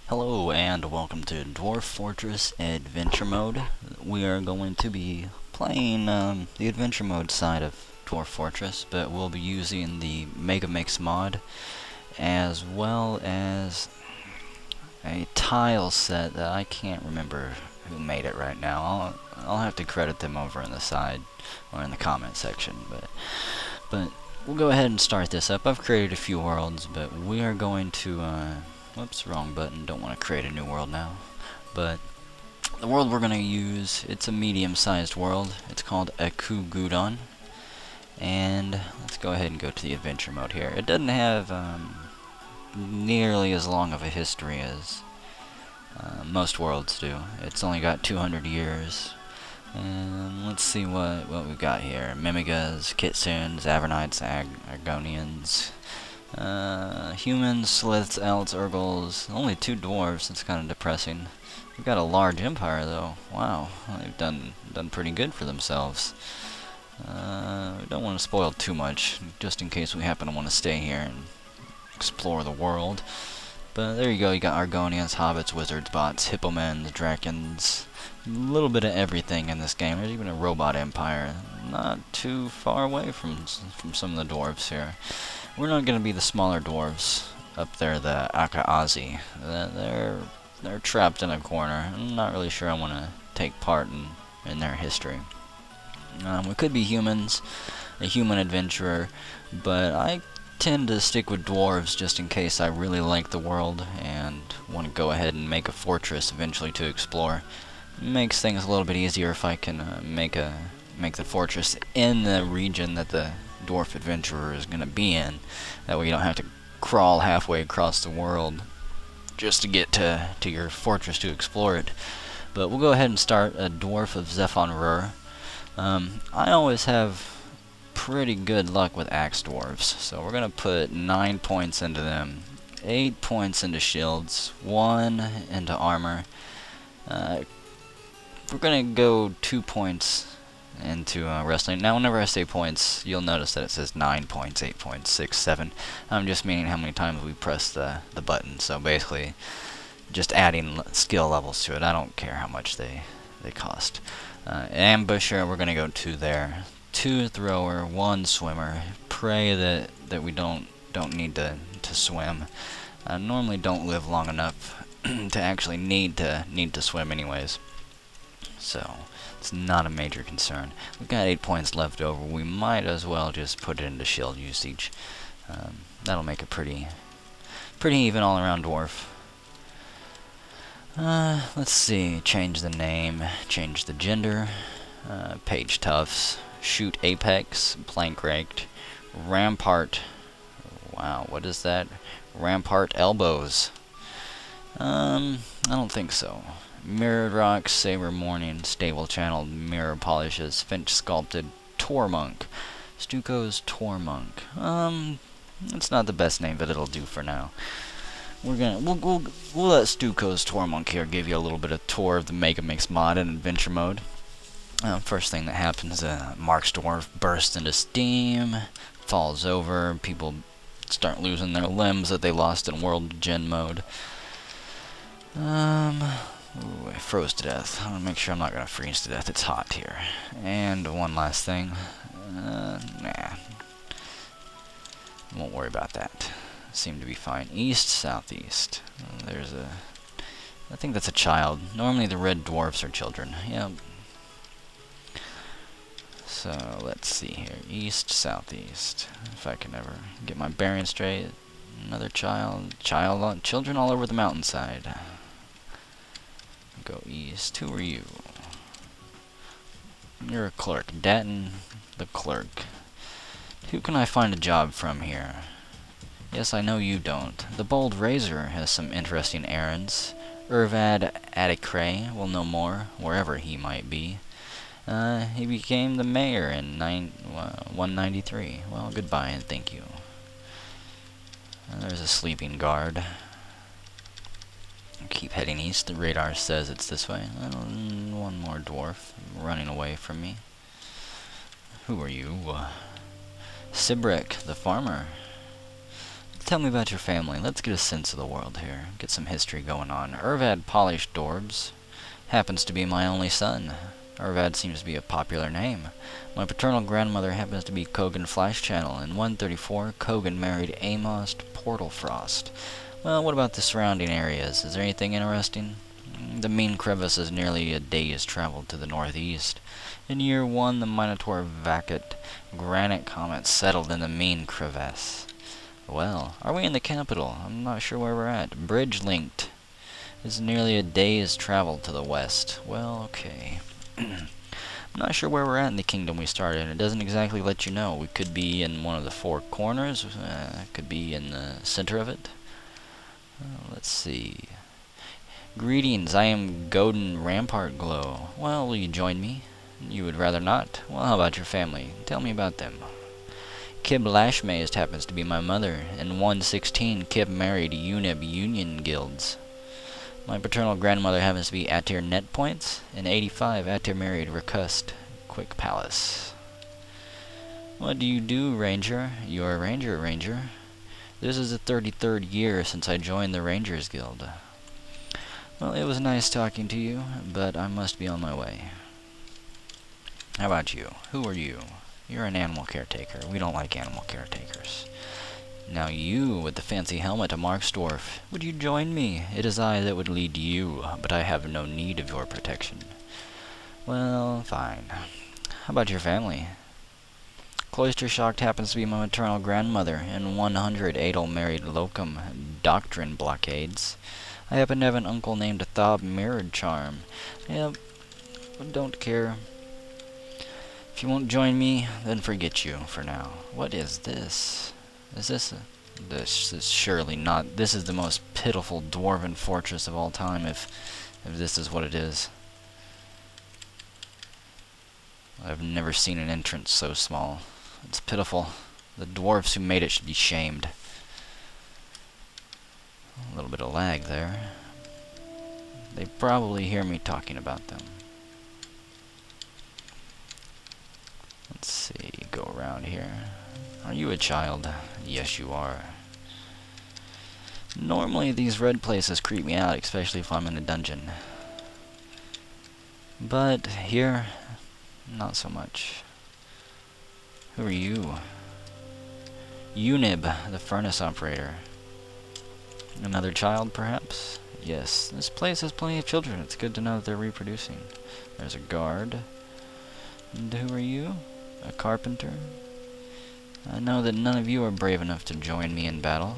Hello and welcome to Dwarf Fortress Adventure Mode. We are going to be playing the Adventure Mode side of Dwarf Fortress, but we'll be using the MegaMix mod as well as a tile set that I can't remember who made it right now. I'll have to credit them over in the side or in the comment section, but we'll go ahead and start this up. I've created a few worlds, but we are going to whoops, wrong button. Don't want to create a new world now. But the world we're going to use, it's a medium-sized world. It's called Elathu. And let's go ahead and go to the adventure mode here. It doesn't have nearly as long of a history as most worlds do. It's only got 200 years. And let's see what we've got here. Mimigas, Kitsunes, Avernites, Argonians, humans, Sliths, Elves, Urgles. Only 2 dwarves. That's kind of depressing. We've got a large empire, though. Wow, they've done pretty good for themselves. We don't want to spoil too much, just in case we happen to want to stay here and explore the world. But there you go. You got Argonians, hobbits, wizards, bots, hippomens, drakens. A little bit of everything in this game. There's even a robot empire. Not too far away from some of the dwarves here. We're not going to be the smaller dwarves up there, the Akaazi. They're trapped in a corner. I'm not really sure I want to take part in their history. We could be humans, a human adventurer, but I tend to stick with dwarves just in case I really like the world and want to go ahead and make a fortress eventually to explore. It makes things a little bit easier if I can make the fortress in the region that the dwarf adventurer is going to be in. That way you don't have to crawl halfway across the world just to get to your fortress to explore it. But we'll go ahead and start a dwarf of Zephon. I always have pretty good luck with axe dwarves, so we're going to put 9 points into them, 8 points into shields, 1 into armor. We're going to go 2 points into wrestling. Now whenever I say points, you'll notice that it says 9 points, 8 points, 6, 7. I'm just meaning how many times we press the button, so basically just adding skill levels to it. I don't care how much they cost. Ambusher, we're going to go 2 there. 2 thrower, 1 swimmer. Pray that we don't need to swim. I normally don't live long enough to actually need to swim anyways, so it's not a major concern. We've got 8 points left over. We might as well just put it into shield usage. That'll make it pretty even all around dwarf. Let's see. Change the name. Change the gender. Page toughs. Shoot apex. Plank raked. Rampart. Wow, what is that? Rampart elbows. I don't think so. Mirrored rocks, saber morning, stable channeled mirror polishes, finch sculpted Tourmonk. Stukos Tourmonk. It's not the best name, but it'll do for now. We'll let Stukos Tourmonk here give you a little bit of tour of the MegaMix mod in adventure mode. First thing that happens, Mark's dwarf bursts into steam, falls over, people start losing their limbs that they lost in World Gen mode. Ooh, I froze to death. I want to make sure I'm not going to freeze to death. It's hot here. And one last thing. Nah. Won't worry about that. Seem to be fine. East, southeast. There's I think that's a child. Normally the red dwarfs are children. Yep. So, let's see here. East, southeast. If I can ever get my bearings straight. Another children all over the mountainside. Go east. Who are you? You're a clerk. Datton, the clerk. Who can I find a job from here? Yes, I know you don't. The Bold Razor has some interesting errands. Urvad Adikray will know more, wherever he might be. He became the mayor in 193. Well, goodbye and thank you. There's a sleeping guard. Keep heading east. The radar says it's this way. One more dwarf running away from me. Who are you? Sibrick, the farmer. Tell me about your family. Let's get a sense of the world here. Get some history going on. Urvad Polished Dorbs happens to be my only son. Urvad seems to be a popular name. My paternal grandmother happens to be Kogan Flash Channel. In 134, Kogan married Amos Portalfrost. Well, what about the surrounding areas? Is there anything interesting? The Mean Crevice is nearly a day's travel to the northeast. In year 1, the Minotaur Vacat granite comet settled in the Mean Crevice. Well, are we in the capital? I'm not sure where we're at. Bridge linked. It's nearly a day's travel to the west. Well, okay. I'm not sure where we're at in the kingdom we started in. It doesn't exactly let you know. We could be in one of the 4 corners. Could be in the center of it. Let's see. Greetings, I am Godin Rampart Glow. Well, will you join me? You would rather not? Well, how about your family? Tell me about them. Kib Lashmazed happens to be my mother. In 116, Kib married Unib Union Guilds. My paternal grandmother happens to be Atir Netpoints. In 85, Atir married Rakust Quick Palace. What do you do, Ranger? You're a ranger. This is the 33rd year since I joined the Rangers Guild. Well, it was nice talking to you, but I must be on my way. How about you? Who are you? You're an animal caretaker. We don't like animal caretakers. Now you, with the fancy helmet, a Marksdwarf. Would you join me? It is I that would lead you, but I have no need of your protection. Well, fine. How about your family? Cloister Shocked happens to be my maternal grandmother. In 100, Adel married Locum Doctrine Blockades. I happen to have an uncle named Thob Mirrored Charm. Yep, don't care. If you won't join me, then forget you for now. What is this? Is this this is surely not. This is the most pitiful dwarven fortress of all time, if this is what it is. I've never seen an entrance so small. It's pitiful. The dwarves who made it should be shamed. A little bit of lag there. They probably hear me talking about them. Let's see, go around here. Are you a child? Yes, you are. Normally these red places creep me out, especially if I'm in a dungeon. But here, not so much. Who are you? Unib, the furnace operator. Another child, perhaps? Yes, this place has plenty of children. It's good to know that they're reproducing. There's a guard. And who are you? A carpenter? I know that none of you are brave enough to join me in battle.